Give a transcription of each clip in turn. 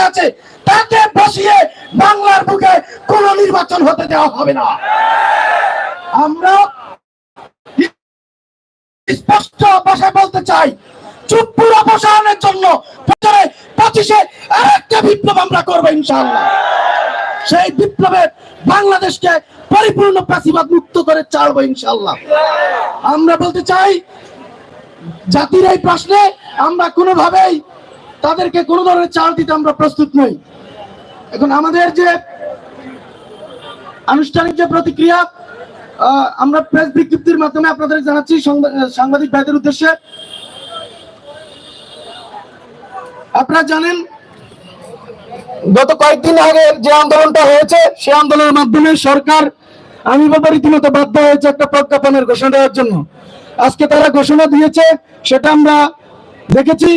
আছে তাকে বসিয়ে বাংলার বুকে কোন নির্বাচন হতে দেওয়া হবে না। আমরা স্পষ্ট ভাষায় বলতে চাই, চুপ্পুর অপসারণের জন্য 25-এ আরেকটা বিপ্লব আমরা করবো ইনশাআল্লাহ। সেই বিপ্লবে বাংলাদেশকে পরিপূর্ণ ফ্যাসিবাদ মুক্ত করে ছাড়বো ইনশাআল্লাহ। আমরা বলতে চাই, জাতির এই প্রশ্নে আমরা কোনোভাবেই তাদেরকে কোনো ধরনের ছাড় দিতে আমরা প্রস্তুত নই। এখন আমাদের যে আনুষ্ঠানিক যে প্রতিক্রিয়া আমরা প্রেস বিজ্ঞপ্তির মাধ্যমে আপনাদের জানাচ্ছি সাংবাদিক ভাইদের উদ্দেশ্যে। আপনারা জানেন গত কয়েকদিন আগে যে আন্দোলনটা হয়েছে, সেই আন্দোলনের মাধ্যমে সরকার আমি বলবো রীতিমতো বাধ্য হয়েছে একটা প্রজ্ঞাপনের ঘোষণা দেওয়ার জন্য। আজকে তারা ঘোষণা দিয়েছে, সেটা আমরা দেখেছি।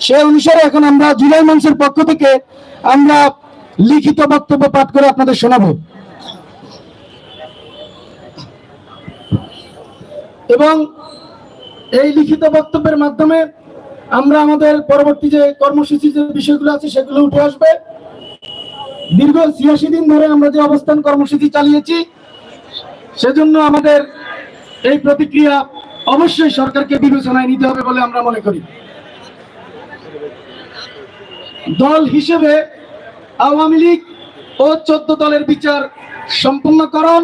সে অনুসারে এখন আমরা জুলাই মঞ্চের পক্ষ থেকে আমরা লিখিত বক্তব্য পাঠ করে আপনাদের শোনাবো এবং এই লিখিত বক্তব্যের মাধ্যমে আমরা আমাদের পরবর্তী যে কর্মসূচি যে বিষয়গুলো আছে সেগুলো উঠে আসবে। দীর্ঘ ৮৬ দিন ধরে আমরা যে অবস্থান কর্মসূচি চালিয়েছি, সেজন্য আমাদের এই প্রতিক্রিয়া অবশ্যই সরকারকে বিবেচনায় নিতে হবে বলে আমরা মনে করি। দল হিসেবে আওয়ামী লীগ ও 14 দলের বিচার সম্পূর্ণকরণ,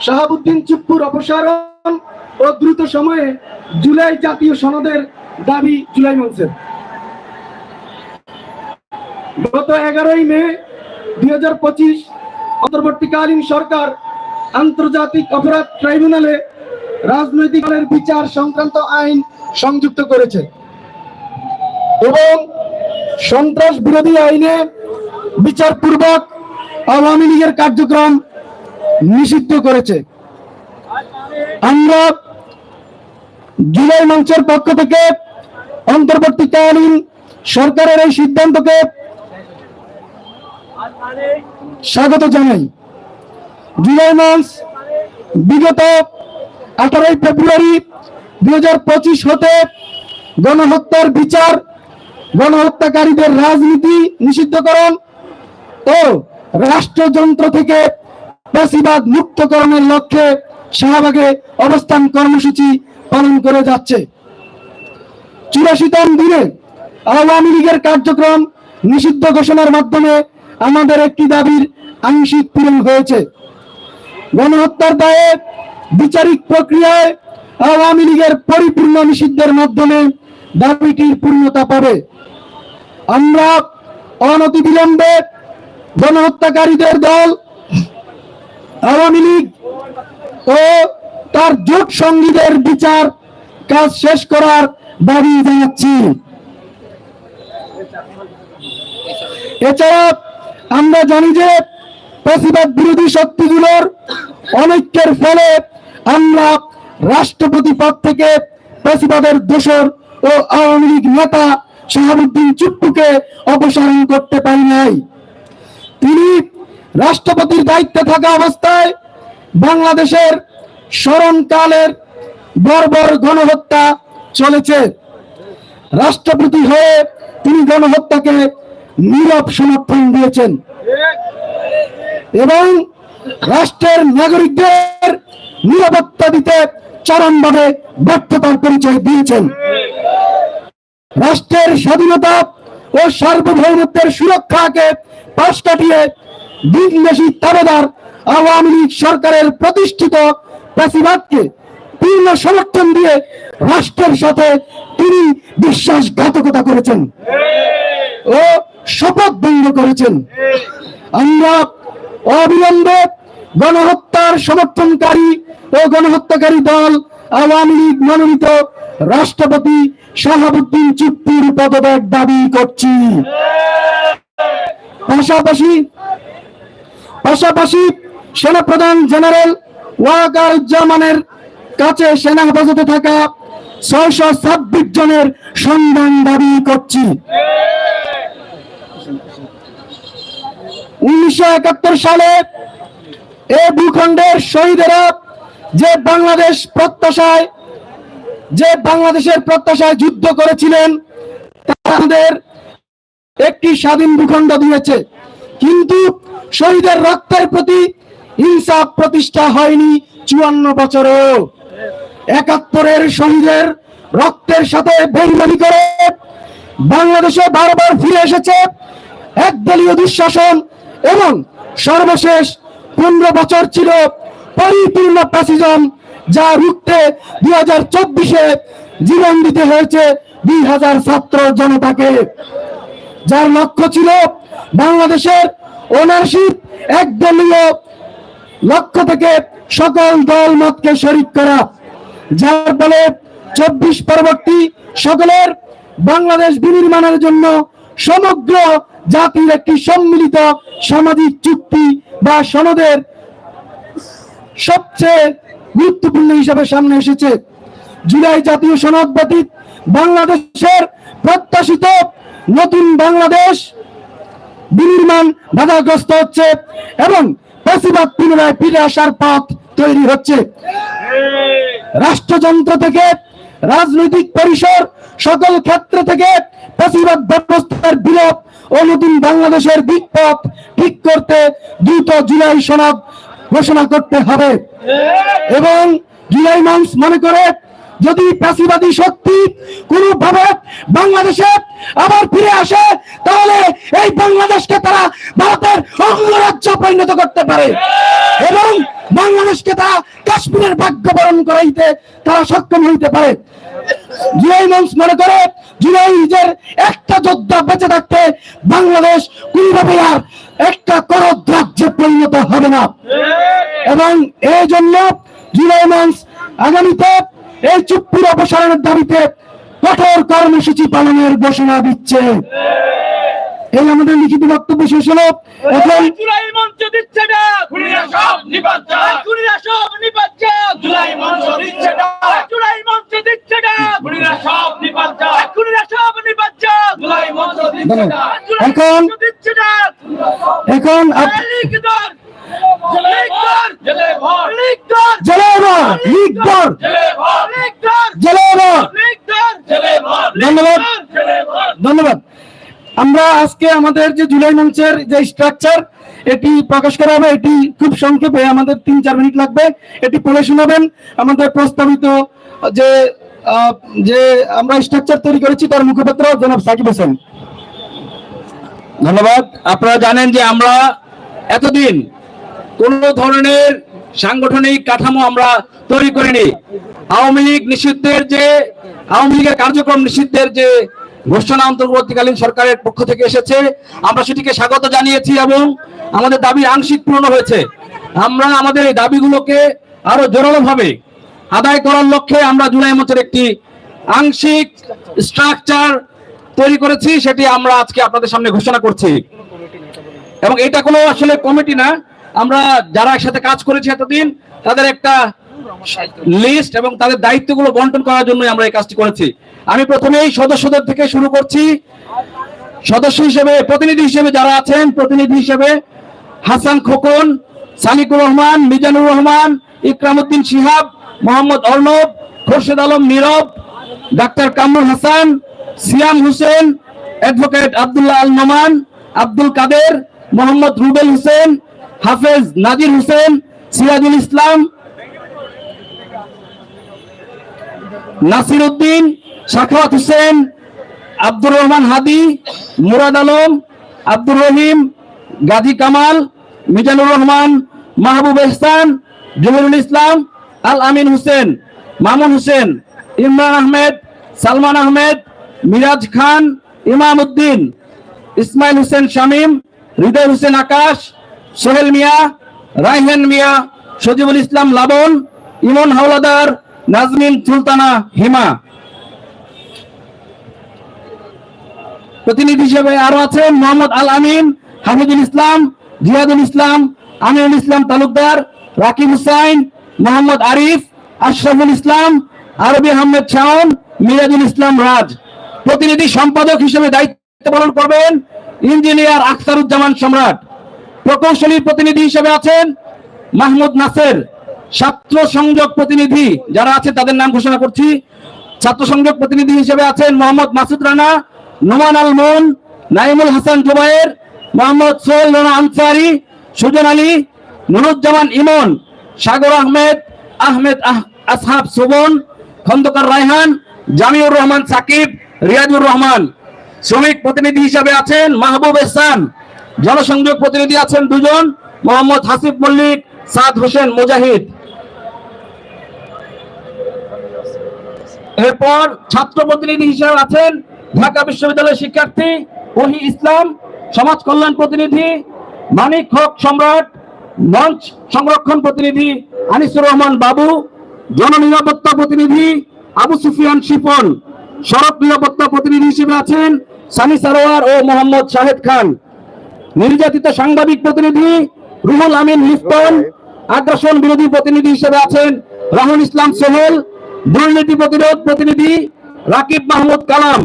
শাহাবুদ্দিন চুপ্পুর অপসারণ ও দ্রুত সময়ে জুলাই জাতীয় সনদের দাবি জুলাই মঞ্চের। গত 11ই মে 2025 অন্তর্বর্তীকালীন সরকার আন্তর্জাতিক অপরাধ ট্রাইব্যুনালে রাজনৈতিক দলের বিচার সংক্রান্ত আইন সংযুক্ত করেছে এবং সন্ত্রাস বিরোধী আইনে বিচারপূর্বক আওয়ামী লীগের কার্যক্রম নিষিদ্ধ করেছে। আমরা জুলাই মঞ্চের পক্ষ থেকে অন্তর্বর্তীকালীন সরকারের এই সিদ্ধান্তকে স্বাগত জানাই। জুলাই মঞ্চ বিগত 18 ফেব্রুয়ারি 2025 হতে গণহত্যার বিচার, গণহত্যাকারীদের রাজনীতি নিষিদ্ধকরণ ও রাষ্ট্রযন্ত্র থেকে ফ্যাসিবাদ মুক্তকরণের লক্ষ্যে শাহবাগে অবস্থান কর্মসূচি পালন করে যাচ্ছে। 84তম দিনে আওয়ামী লীগের কার্যক্রম নিষিদ্ধ ঘোষণার মাধ্যমে আমাদের একটি দাবির আংশিক পূরণ হয়েছে। গণহত্যার দায়ে বিচারিক প্রক্রিয়ায় আওয়ামী লীগের পরিপূর্ণ নিষিদ্ধের মাধ্যমে দাবিটির পূর্ণতা পাবে। আমরা অনতিবিলম্বে গণহত্যাকারীদের দল আওয়ামী লীগ ও তার জোট সঙ্গীদের বিচার কাজ শেষ করার দাবি জানাচ্ছি। এছাড়া আমরা জানি যে ফ্যাসিবাদ বিরোধী শক্তিগুলোর অনৈক্যের ফলে আমরা রাষ্ট্রপতি পদ থেকে ফ্যাসিবাদের দোসর ও আওয়ামী লীগ নেতা শাহাবুদ্দিন চুপ্পুকে অপসারণ করতে পারি নাই। তিনি রাষ্ট্রপতির দায়িত্বে থাকা অবস্থায় বাংলাদেশের স্মরণকালের বর্বর গণহত্যা চলেছে। রাষ্ট্রপতি হয়ে তিনি গণহত্যাকে নীরব সমর্থন দিয়েছেন এবং রাষ্ট্রের নাগরিকদের নিরাপত্তা দিতে চরমভাবে ব্যর্থতার পরিচয় দিয়েছেন। রাষ্ট্রের স্বাধীনতা ও সার্বভৌমত্বের সুরক্ষাকে পাশ কাটিয়ে বিদেশি তাবেদার আওয়ামী লীগ সরকারের প্রতিষ্ঠিত ফ্যাসিবাদকে পূর্ণ সমর্থন দিয়ে রাষ্ট্রের সাথে তিনি বিশ্বাসঘাতকতা করেছেন ও শপথ ভঙ্গ করেছেন। আমরা অবিলম্বে গণহত্যার সমর্থনকারী ও গণহত্যাকারী দল আওয়ামী লীগ মনোনীত রাষ্ট্রপতি শাহাবুদ্দিন চুপ্পুর পদত্যাগ দাবি করছি। পাশাপাশি সেনাপ্রধান জেনারেল ওয়াকারুজ্জামানের কাছে সেনা হেফাজতে থাকা 626 জনের সন্ধান দাবি করছি। 1971 সালে এ ভূখণ্ডের শহীদেরা যে বাংলাদেশের প্রত্যাশায় যুদ্ধ করেছিলেন, তাদের একটি স্বাধীন ভূখণ্ড দিয়েছে, কিন্তু শহীদের রক্তের প্রতি ইনসাফ প্রতিষ্ঠা হয়নি 54 বছরেও। 71-এর শহীদের রক্তের সাথে বেইমানি করে বাংলাদেশে বারবার ফিরে এসেছে একদলীয় দুঃশাসন, এবং সর্বশেষ 15 বছর ছিল পরিপূর্ণ ফ্যাসিজম, যা রুখতে 2024-এ জীবন দিতে হয়েছে 2000 ছাত্র জনতাকে, যার লক্ষ্য ছিল বাংলাদেশের ওনারশিপ একদলীয় লক্ষ্য থেকে সকল দল মতকে শরিক করা, যার ফলে 24 পরবর্তী সকলের বাংলাদেশ বিনির্মাণের জন্য সমগ্র জাতির একটি সম্মিলিত সামাজিক চুক্তি বা সনদের সবচেয়ে গুরুত্বপূর্ণ হিসাবে সামনে এসেছে। জুলাই জাতীয় সনদ ব্যতীত বাংলাদেশের প্রত্যাশিত নতুন বাংলাদেশ বিনির্মাণ বাধাগ্রস্ত হচ্ছে এবং ফ্যাসিবাদ পুনরায় ফিরে আসার পথ তৈরি হচ্ছে। রাষ্ট্রযন্ত্র থেকে রাজনৈতিক পরিসর সকল ক্ষেত্র থেকে ফ্যাসিবাদ ব্যবস্থার বিলোপ ও নতুন বাংলাদেশের দিকপথ ঠিক করতে দ্রুত জুলাই সনদ ঘোষণা করতে হবে। এবং জুলাই মঞ্চ মনে করে, যদি ফ্যাসিবাদী শক্তি কোনোভাবে বাংলাদেশে আবার ফিরে আসে, তাহলে এই বাংলাদেশকে তারা ভারতের অঙ্গরাজ্য পরিণত করতে পারে এবং বাংলাদেশকে তারা কাশ্মীরের ভাগ্য বরণ করাইতে তারা সক্ষম হইতে পারে। জুলাই মঞ্চ মনে করে, জুলাইয়ের একটা যোদ্ধা বেঁচে থাকতে বাংলাদেশ কোনোভাবে আর একটা করদ রাজ্যে পরিণত হবে না। এবং এই জন্য জুলাই মঞ্চ আগামীতে এই চুক্তির অপসারণের দাবিতে কঠোর কর্মসূচি পালনের ঘোষণা দিচ্ছে। এই আমাদের লিখিত বক্তব্য শেষ হলো। এখন জুলাই মঞ্চ দিচ্ছে না, খুনিরা সব নিপাত যাক, খুনিরা সব নিপাত যাক, জুলাই মঞ্চ দিচ্ছে না, জুলাই মঞ্চ দিচ্ছে না, খুনিরা সব নিপাত যাক, খুনিরা সব নিপাত যাক, জুলাই মঞ্চ দিচ্ছে না, এখন দিচ্ছে না, এখন লিখদর লিখদর জেলে ভর লিখদর জেলে ভর লিখদর জেলে ভর লিখদর জেলে ভর লিখদর জেলে ভর। ধন্যবাদ, জেলে ভর। ধন্যবাদ। আমরা আজকে আমাদের যে জুলাই মঞ্চের যে স্ট্রাকচার এটি প্রকাশ করা হবে, এটি খুব সংক্ষেপে, আমাদের 3-4 মিনিট লাগবে, এটি পড়ে শোনাবেন আমাদের প্রস্তাবিত যে আমরা স্ট্রাকচার তৈরি করেছি তার মুখপাত্র জনাব সাকিব হোসেন। ধন্যবাদ। আপনারা জানেন যে আমরা এতদিন কোন ধরনের সাংগঠনিক কাঠামো আমরা তৈরি করিনি। আওয়ামী লীগ নিষিদ্ধের যে আওয়ামী লীগের কার্যক্রম নিষিদ্ধের যে ঘোষণা অন্তর্বর্তীকালীন সরকারের পক্ষ থেকে এসেছে, আমরা সেটিকে স্বাগত জানিয়েছি এবং আমাদের দাবি আংশিক পূরণ হয়েছে। আমরা আমাদের এই দাবিগুলোকে আরো জোরালোভাবে আদায় করার লক্ষ্যে আমরা জুলাই মঞ্চের একটি আংশিক স্ট্রাকচার তৈরি করেছি, সেটি আমরা আজকে আপনাদের সামনে ঘোষণা করছি। এবং এটা কোনো আসলে কমিটি না, আমরা যারা একসাথে কাজ করেছি এতদিন তাদের একটা লিস্ট এবং তাদের দায়িত্বগুলো বন্টন করার জন্য আমরা এই কাজটি করেছি। আমি প্রথমেই সদস্যদের থেকে শুরু করছি। সদস্য হিসেবে, প্রতিনিধি হিসেবে যারা আছেন, প্রতিনিধি হিসেবে হাসান খোকন, সানিকুর রহমান, মিজানুর রহমান, ইকরামউদ্দিন শিহাব, মোহাম্মদ অর্ণব, খোরশেদ আলম নীরব, ডাক্তার কামরুল হাসান, সিয়াম হোসেন, অ্যাডভোকেট আব্দুল্লাহ আল নোমান, আব্দুল কাদের, মোহাম্মদ রুবেল হোসেন, হাফেজ নাজির হোসেন, সিরাজুল ইসলাম, নাসির উদ্দিন, শাখাওয়াত হোসেন, আব্দুর রহমান হাদি, মুরাদ আলম, আব্দুর রহিম, গাজী কামাল, মিজানুর রহমান, মাহবুব এহসান, জহিরুল ইসলাম, আল আমিন হোসেন, মামুন হোসেন, ইমরান আহমেদ, সালমান আহমেদ, মিরাজ খান, ইমাম উদ্দিন, ইসমাইল হোসেন শামীম, হৃদয় হোসেন আকাশ, সোহেল মিয়া, রায়হান মিয়া, সজিবুল ইসলাম লাবন, ইমন হাওলাদার, নাজমিন সুলতানা হিমা। প্রতিনিধি হিসেবে আরো আছেন মোহাম্মদ আল আমিন, হামিদুল ইসলাম, জিয়াদুল ইসলাম, আমিনুল ইসলাম তালুকদার, রাকিব হুসাইন, মোহাম্মদ আরিফ, আশরাফুল ইসলাম, আরবি আহমেদ শাওন, মিরাজুল ইসলাম রাজ। প্রতিনিধি সম্পাদক হিসেবে দায়িত্ব পালন করবেন ইঞ্জিনিয়ার আখতারুজ্জামান সম্রাট। প্রকৌশলী প্রতিনিধি হিসেবে আছেন মাহমুদ নাসের। ছাত্র সংযোগ প্রতিনিধি যারা আছে তাদের নাম ঘোষণা করছি। ছাত্র সংযোগ প্রতিনিধি হিসেবে আছেন মোহাম্মদ মাসুদ রানা, নোমান আল মন, নাইমুল হাসান জুবায়ের, মোহাম্মদ সোহেল রানা আনসারি, সুজন আলী, নুরুজ্জামান ইমন, সাগর আহমেদ, আসহাব সুবন, খন্দকার রায়হান, জামিউর রহমান সাকিব, রিয়াজুর রহমান। শ্রমিক প্রতিনিধি হিসাবে আছেন মাহবুব এহসান। জনসংযোগ প্রতিনিধি আছেন দুজন, মোহাম্মদ হাসিব মল্লিক, সাদ হোসেন মুজাহিদ। এরপর ছাত্র প্রতিনিধি হিসেবে আছেন ঢাকা বিশ্ববিদ্যালয়ের শিক্ষার্থী ওহি ইসলাম, সমাজ কল্যাণ প্রতিনিধি মানিক হক সম্রাট, মঞ্চ সংরক্ষণ প্রতিনিধি আনিসুর রহমান বাবু, জননিরাপত্তা প্রতিনিধি আবু সুফিয়ান শিপন, সড়ক নিরাপত্তা প্রতিনিধি হিসেবে আছেন সানি সারোয়ার ও মোহাম্মদ শাহেদ খান, নির্যাতিত সাংবাদিক প্রতিনিধি রুহুল আমিন লিফটন, আগ্রাসন বিরোধী প্রতিনিধি হিসেবে আছেন রাহুল ইসলাম সোহেল, দুর্নীতি প্রতিরোধ প্রতিনিধি রাকিব মাহমুদ কালাম,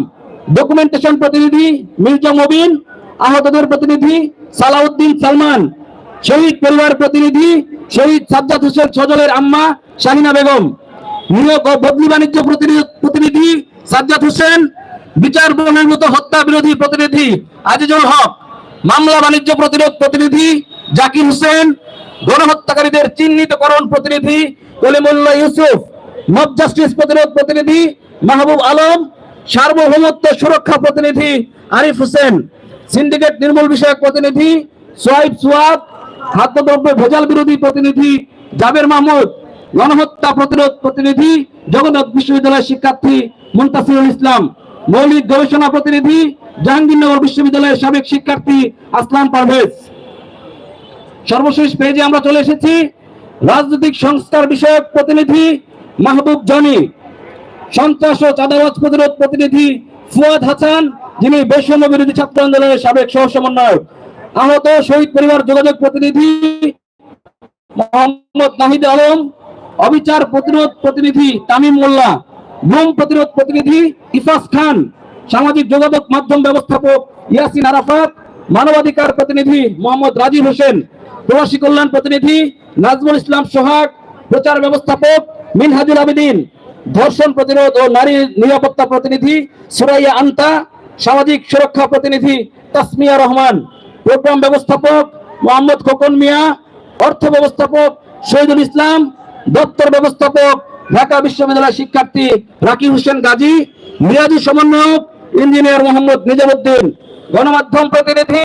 ডকুমেন্টেশন প্রতিনিধি মির্জা মবিন, আহতদের প্রতিনিধি সালাউদ্দিন সালমান, শহীদ পরিবার প্রতিনিধি শহীদ সাজ্জাদ হোসেন সজলের আম্মা শাহিনা বেগম, নিয়োগ ও বদলি বাণিজ্য প্রতিনিধি সাজ্জাদ হোসেন, বিচার বহির্ভূত হত্যা বিরোধী প্রতিনিধি আজিজুল হক, মামলা বাণিজ্য প্রতিরোধ প্রতিনিধি জাকির হোসেন, গণহত্যাকারীদের চিহ্নিতকরণ প্রতিনিধি কলিমুল্লাহ ইউসুফ, মব জাস্টিস প্রতিরোধ প্রতিনিধি মাহবুব আলম, সার্বভৌমত্ব সুরক্ষা প্রতিনিধি আরিফ হোসেন, সিন্ডিকেট নির্মূল বিষয়ক প্রতিনিধি সোহাইব সুয়াদ, খাদ্যদ্রব্য ভেজাল বিরোধী প্রতিনিধি জাবের মাহমুদ, গণহত্যা প্রতিরোধ প্রতিনিধি জগন্নাথ বিশ্ববিদ্যালয়ের শিক্ষার্থী মুনতাসিরুল ইসলাম, মৌলিক গবেষণা প্রতিনিধি জাহাঙ্গীরনগর বিশ্ববিদ্যালয়ের সাবেক শিক্ষার্থী আসলাম পারভেজ। সর্বশেষ পেজে আমরা চলে এসেছি রাজনৈতিক সংস্কার বিষয়ক প্রতিনিধি মাহবুব জনি, সন্ত্রাস ও চাঁদাবাজ প্রতিরোধ প্রতিনিধি ফুয়াদ হাসান, যিনি বৈষম্য বিরোধী ছাত্র আন্দোলনের সাবেক সহ সমন্বয়ক, আহত শহীদ পরিবার যোগাযোগ প্রতিনিধি মোহাম্মদ নাহিদ আলম, অবিচার প্রতিরোধ প্রতিনিধি তামিম মোল্লা, গুম প্রতিরোধ প্রতিনিধি ইফাস খান, সামাজিক যোগাযোগ মাধ্যম ব্যবস্থাপক ইয়াসিন আরাফাত, মানবাধিকার প্রতিনিধি মোহাম্মদ রাজীব হোসেন, প্রবাসী কল্যাণ প্রতিনিধি নাজমুল ইসলাম সোহাগ, প্রচার ব্যবস্থাপক মিনহাজুল আবেদিন, ধর্ষণ প্রতিরোধ ও নারী নিরাপত্তা প্রতিনিধি সুরাইয়া আন্তা, সামাজিক সুরক্ষা প্রতিনিধি তাসমিয়া রহমান, প্রোগ্রাম ব্যবস্থাপক মোহাম্মদ খোকন মিয়া, অর্থ ব্যবস্থাপক শহীদুল ইসলাম, দপ্তর ব্যবস্থাপক ঢাকা বিশ্ববিদ্যালয়ের শিক্ষার্থী রাকিব হোসেন গাজী, মিরাজি সমন্বয়ক ইঞ্জিনিয়ার মোহাম্মদ নিজামুদ্দিন, গণমাধ্যম প্রতিনিধি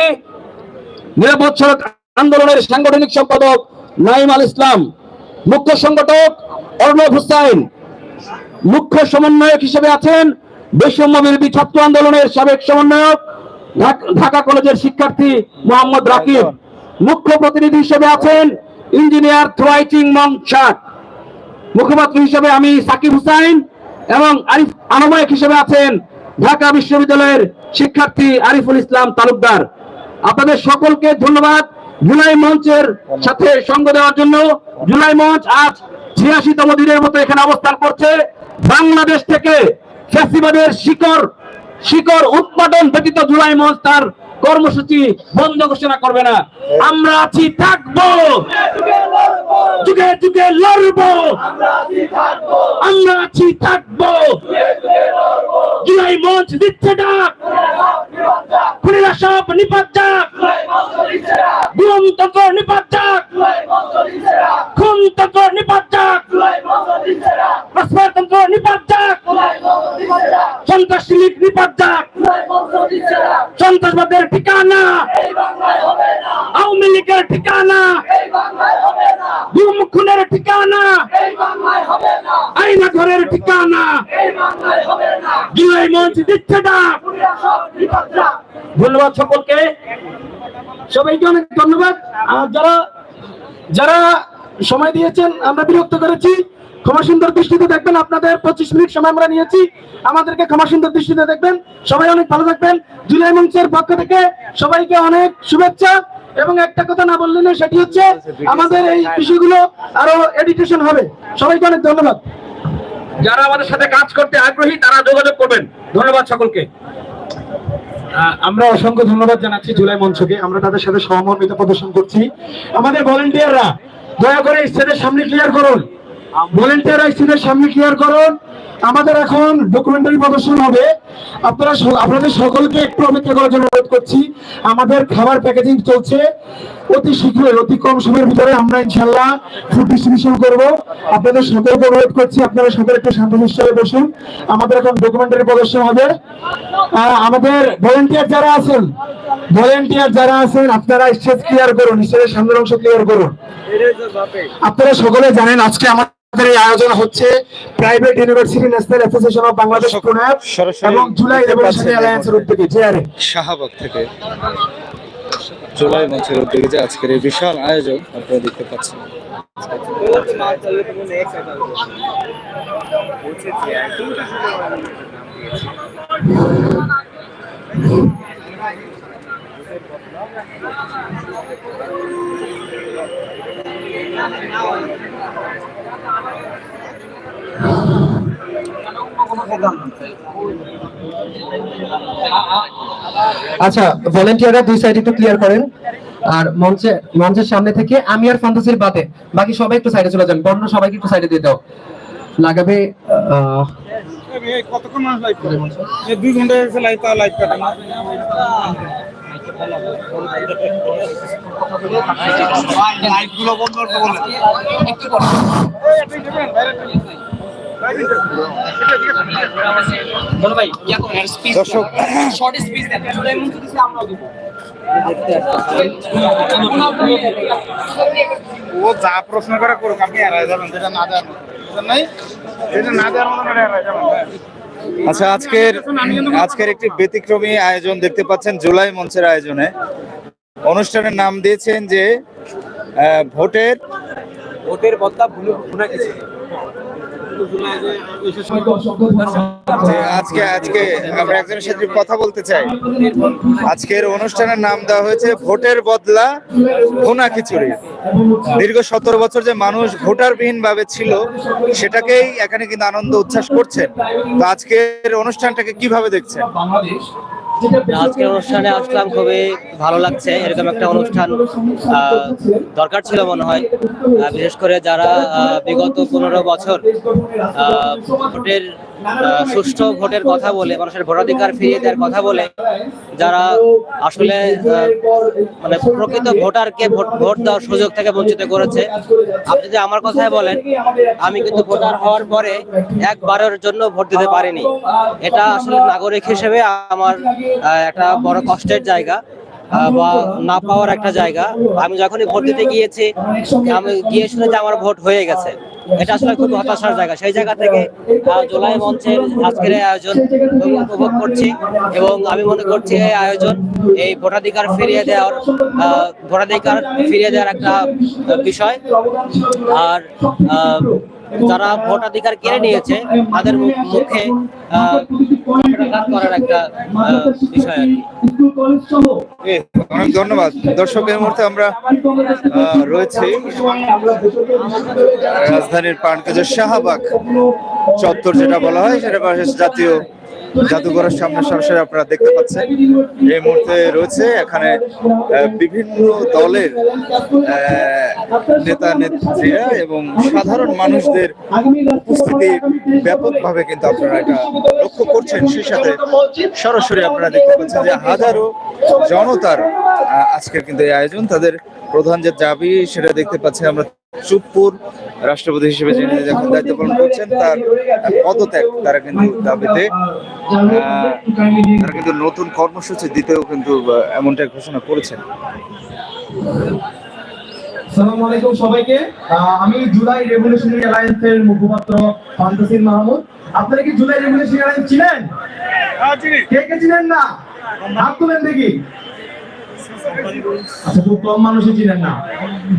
নিরাপদ সড়ক আন্দোলনের সাংগঠনিক সম্পাদক নাইম আল ইসলাম, মুখ্য সংগঠক অর্ণব হুসাইন, মুখ্য সমন্বয়ক হিসেবে আছেন বৈষম্য বিরোধী ছাত্র আন্দোলনের সাবেক সমন্বয়ক ঢাকা কলেজের শিক্ষার্থী মোহাম্মদ রাকিব, মুখ্য প্রতিনিধি হিসেবে আছেন ইঞ্জিনিয়ার থ্রাইটিং মং শাক, মুখপাত্র হিসেবে আমি সাকিব হুসাইন এবং আহ্বায়ক হিসেবে আছেন ঢাকা বিশ্ববিদ্যালয়ের শিক্ষার্থী আরিফুল ইসলাম তালুকদার। আপনাদের সকলকে ধন্যবাদ জুলাই মঞ্চের সাথে সঙ্গ দেওয়ার জন্য। জুলাই মঞ্চ আজ ৮৬তম দিনের মতো এখানে অবস্থান করছে। বাংলাদেশ থেকে ফ্যাসিবাদের শিকড় উৎপাদন ব্যতীত জুলাই মঞ্চ তার কর্মসূচি বন্ধ ঘোষণা করবে না। আমরা আছি, থাকবো, যুগে যুগে লড়বো, আমরা আছি, থাকবো। জুলাই মঞ্চ দিচ্ছে ডাক, খুনিরা সব নিপাত যাক, গুমতন্ত্র নিপাত যাক, খুনতন্ত্র নিপাত যাক, রাষ্ট্রতন্ত্র নিপাত যাক, সন্ত্রাসী লীগ নিপাত যাক, সন্ত্রাসবাদের ঠিকানা আওয়ামী লীগের ঠিকানা, গুম খুনের ঠিকানা আইনা ঘরের ঠিকানা, জুলাই মঞ্চ দিচ্ছে ডাক। ধন্যবাদ সকলকে, সবাইকে অনেক ধন্যবাদ। আর যারা সময় দিয়েছেন আমরা বিরক্ত করেছি, ক্ষমা সুন্দর দৃষ্টিতে দেখবেন। আপনাদের 25 মিনিট সময় আমরা নিয়েছি, আমাদেরকে ক্ষমা সুন্দর দৃষ্টিতে দেখবেন। সবাই অনেক ভালো থাকবেন। জুলাই মঞ্চের পক্ষ থেকে সবাইকে অনেক শুভেচ্ছা। এবং একটা কথা না বললেন, সেটি হচ্ছে আমাদের এই বিষয়গুলো আরো এডিটেশন হবে। সবাইকে অনেক ধন্যবাদ। যারা আমাদের সাথে কাজ করতে আগ্রহী তারা যোগাযোগ করবেন। ধন্যবাদ সকলকে। আমরা অসংখ্য ধন্যবাদ জানাচ্ছি জুলাই মঞ্চকে। আমরা তাদের সাথে সহমর্মিতা প্রদর্শন করছি। আমাদের ভলেন্টিয়াররা দয়া করে স্টেজের সামনে ক্লিয়ার করুন। ভলেন্টিয়াররা স্টেজের সামনে ক্লিয়ার করুন। আমাদের এখন ডকুমেন্টারি প্রদর্শন হবে। আপনাদের সকলকে একটু অপেক্ষা করার জন্য অনুরোধ করছি। আমাদের খাবার প্যাকেজিং চলছে, অতি শীঘ্রই, অতি কম সময়ের ভিতরে আমরা ইনশাল্লাহ ফুড ডিস্ট্রিবিউশন করব। আপনাদের সকলকে অনুরোধ করছি, আপনারা সকলে একটু শান্তশিষ্ট হয়ে বসুন। আমাদের এখন ডকুমেন্টারি প্রদর্শন হবে। আমাদের ভলেন্টিয়ার যারা আছেন আপনারা স্টেজ ক্লিয়ার করুন, স্টেজের সামনের অংশ ক্লিয়ার করুন। আপনারা সকলে জানেন আজকে আমাদের এই আয়োজন হচ্ছে private university national association of Bangladesh পুনার এবং জুলাই রেভলিউশনারি অ্যালায়েন্সের উদ্যোগে জেআরএ শাহবাগ থেকে জুলাই মঞ্চের উদ্যোগে যে আজকের এই বিশাল আয়োজন আপনারা দেখতে পাচ্ছেন। আচ্ছা, ভলেন্টিয়াররা দুই সাইড একটু ক্লিয়ার করেন। আর মঞ্চের সামনে থেকে আমি আর ফান্তাসির বাদে বাকি সবাই একটু সাইডে চলে যান। বর্ণ সবাইকে একটু সাইডে দিয়ে দাও। লাগাবে কতক্ষণ মানুষ লাইভ করে? 2 ঘন্টা হয়েছে লাইভ কাটে না। লাইভগুলো বন্ধ করতে বলেন। দর্শক ও যা প্রশ্ন করে করুক, আপনি এড়াই যাবেন, যেটা না দেওয়ার মতো এড়াই যাবেন। আচ্ছা, আজকের একটি ব্যতিক্রমী আয়োজন দেখতে পাচ্ছেন জুলাই মঞ্চের আয়োজনে। অনুষ্ঠানের নাম দিয়েছেন যে ভোটের বদলা ভুনা কিছু। আজকে আমরা একজনের সাথে কথা বলতে চাই। আজকের অনুষ্ঠানের নাম দেওয়া হয়েছে ভোটের বদলা ভুনা খিচুড়ি। দীর্ঘ 17 বছর যে মানুষ ভোটারবিহীন ভাবে ছিল, সেটাকেই এখানে কিন্তু আনন্দ উচ্ছ্বাস করছেন। তো আজকের অনুষ্ঠানটাকে কিভাবে দেখছেন? আজকের অনুষ্ঠানে আসলাম, খুবই ভালো লাগছে। এরকম একটা অনুষ্ঠান দরকার ছিল মনে হয়, বিশেষ করে যারা বিগত 15 বছর ভোটের সুষ্ঠু ভোটের কথা বলে, মানুষের ভোটাধিকার ফিরিয়ে দেওয়ার কথা বলে, যারা আসলে মানে প্রকৃত ভোটারকে ভোট দেওয়ার সুযোগ থেকে বঞ্চিত করেছে। আপনি যদি আমার কথাই বলেন, আমি কিন্তু ভোটার হওয়ার পরে একবারের জন্য ভোট দিতে পারিনি। এটা আসলে নাগরিক হিসেবে আমার একটা বড় কষ্টের জায়গা বা না পাওয়ার একটা জায়গা। আমি যখনই ভোট দিতে গিয়েছি, আমি গিয়ে শুনে যে আমার ভোট হয়ে গেছে, এটা আসলে খুব হতাশার জায়গা। সেই জায়গা থেকে জুলাই মঞ্চের আজকের এই আয়োজন উপভোগ করছি এবং আমি মনে করছি এই আয়োজন এই ভোটাধিকার ফিরিয়ে দেওয়ার একটা বিষয়। আর যারা ভোটাধিকার কেড়ে নিয়েছে তাদের মুখে করার একটা বিষয় আর কি। অনেক ধন্যবাদ। দর্শক, এই মুহূর্তে আমরা রয়েছি রাজধানীর প্রাণকেন্দ্র শাহবাগ চত্বর, যেটা বলা হয়, সেটা জাতীয় জাদুঘরের সামনে সরাসরি আপনারা দেখতে পাচ্ছেন। এই মুহূর্তে রয়েছে এখানে বিভিন্ন দলের নেতা নেত্রীরা এবং সাধারণ মানুষদের উপস্থিতি ব্যাপকভাবে কিন্তু আপনারা এটা লক্ষ্য করছেন। সেই সাথে সরাসরি আপনারা দেখতে পাচ্ছেন যে হাজারো জনতার আজকের কিন্তু এই আয়োজন। তাদের প্রধান যে দাবি সেটা দেখতে পাচ্ছি আমরা। চুপ্পুর রাষ্ট্রপতি হিসেবে যিনি এখন দায়িত্ব পালন করছেন, তার পদত্যাগ তারা কিন্তু দাবিতে তারা কিন্তু নতুন কর্মসূচি দিতেও কিন্তু এমনটাই ঘোষণা করেছেন। আসসালামু আলাইকুম সবাইকে। আমি জুলাই রেভলিউশনারি অ্যালায়েন্সের মুখপাত্র ফান্তাসির মাহমুদ। আপনারা কি জুলাই রেভলিউশনারি অ্যালায়েন্স চিনেন? কে কে চিনেন না? হাত তুলেন দেখি। আচ্ছা, খুব কম মানুষই চিনেন না।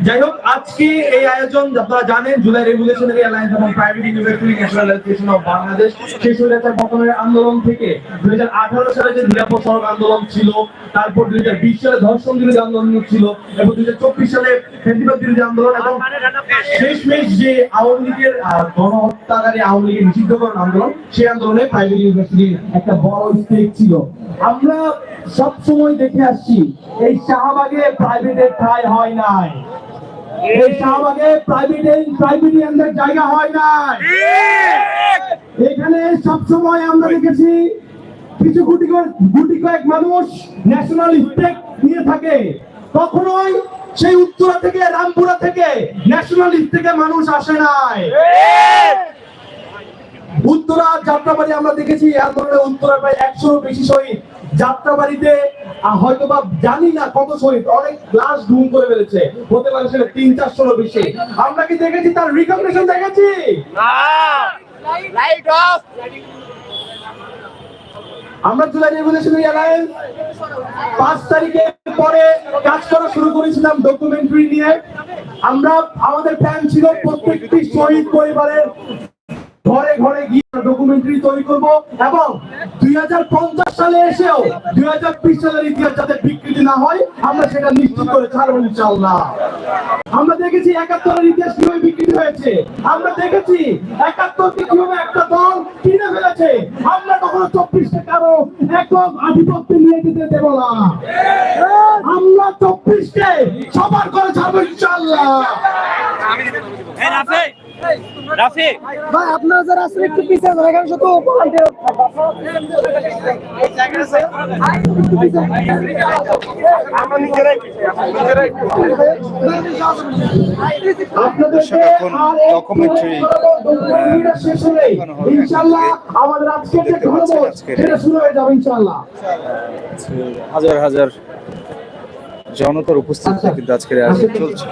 যাই হোক, আজকে এই আয়োজন আপনারা জানেন জুলাই রেভলিউশনারি অ্যালায়েন্স এবং private university national association of Bangladesh সেই স্বৈরাচার পতনের আন্দোলন থেকে 2018 সালে যে নিরাপদ সড়ক আন্দোলন ছিল, তারপর 2020 সালে ধর্ষণ বিরোধী আন্দোলন ছিল এবং 2024 সালে ফ্যাসিবাদ বিরোধী আন্দোলন এবং শেষমেশ যে আওয়ামী লীগের গণহত্যাকারী আওয়ামী লীগের নিষিদ্ধকরণ আন্দোলন, সেই আন্দোলনে প্রাইভেট ইউনিভার্সিটির একটা বড় স্টেক ছিল। আমরা সব সময় দেখে আসছি এই শাহবাগে প্রাইভেটের ঠাঁই হয় নাই, এই শাহবাগে প্রাইভেটিয়ানদের জায়গা হয় নাই। এখানে সবসময় আমরা দেখেছি কিছু গুটি কয়েক মানুষ ন্যাশনাল স্টেক নিয়ে থাকে, কখনোই সেই উত্তরা থেকে রামপুরা থেকে ন্যাশনাল স্টেকে মানুষ আসে নাই। উত্তরা যাত্রাবাড়ি আমরা দেখেছি আন্দোলনে উত্তরা প্রায় 100 বেশি শহীদ। যাত্রাবাড়িতে হয়তো বা জানি না কত শহীদ, অনেক লাশ গুম করে ফেলেছে, হতে পারে সেটা 300-400 বেশি। আমরা কি দেখেছি তার রিকগনিশন দেখেছি? আমরা জুলাই রেভলিউশনারি অ্যালায়েন্স 5 তারিখের পরে কাজ করা শুরু করেছিলাম ডকুমেন্টারি নিয়ে। আমরা আমাদের প্ল্যান ছিল প্রত্যেকটি শহীদ পরিবারের ঘরে ঘরে গিয়ে ডকুমেন্টারি তৈরি করব এবং 2050 সালে এসেও 2020 সালের ইতিহাস যাতে বিকৃতি না হয় আমরা সেটা নিশ্চিত করে ছাড়বো ইনশাআল্লাহ। আমরা দেখেছি 71-এর ইতিহাস কিভাবে বিকৃতি হয়েছে, আমরা দেখেছি 71-কে কিভাবে একটা দল কিনে ফেলেছে। আমরা কখনো 24-কে কারো একক আধিপত্য নিয়ে যেতে দেব না। আমরা 24-কে সবার করে ছাড়বো ইনশাআল্লাহ। ভাই আপনারা যারা আসলে একটু পিছিয়ে যান, এখানে শুধু আপনাদেরকে আর ডকুমেন্টারি শেষ হলে ইনশাআল্লাহ আমাদের আজকের যে ঘনবত সেটা শুরু হয়ে যাবে ইনশাআল্লাহ। হাজার হাজার জনতার উপস্থিতিতে কিন্তু আজকের এই আয়োজন চলছে।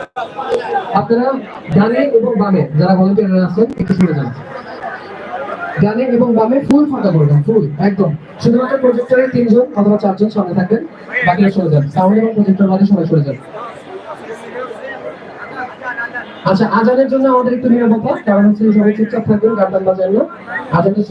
আপনারা ডানে এবং বামে যারা ভলান্টিয়ার আছেন একটু শুনে যান। ডানে এবং বামে ফুল ফাঁকা করবেন, ফুল একদম। শুধুমাত্র প্রজেক্টরে 3 জন অথবা 4 জন সামনে থাকবেন, বাকিরা সরে যান। সাউন্ড এবং প্রজেক্টর বাদে সবাই সরে যান। আচ্ছা, আজানের জন্য আমাদের একটু নিরাপত্তা, কারণ হচ্ছে সবাই চুপচাপ থাকবেন, গান বাজাবেন না। আজানের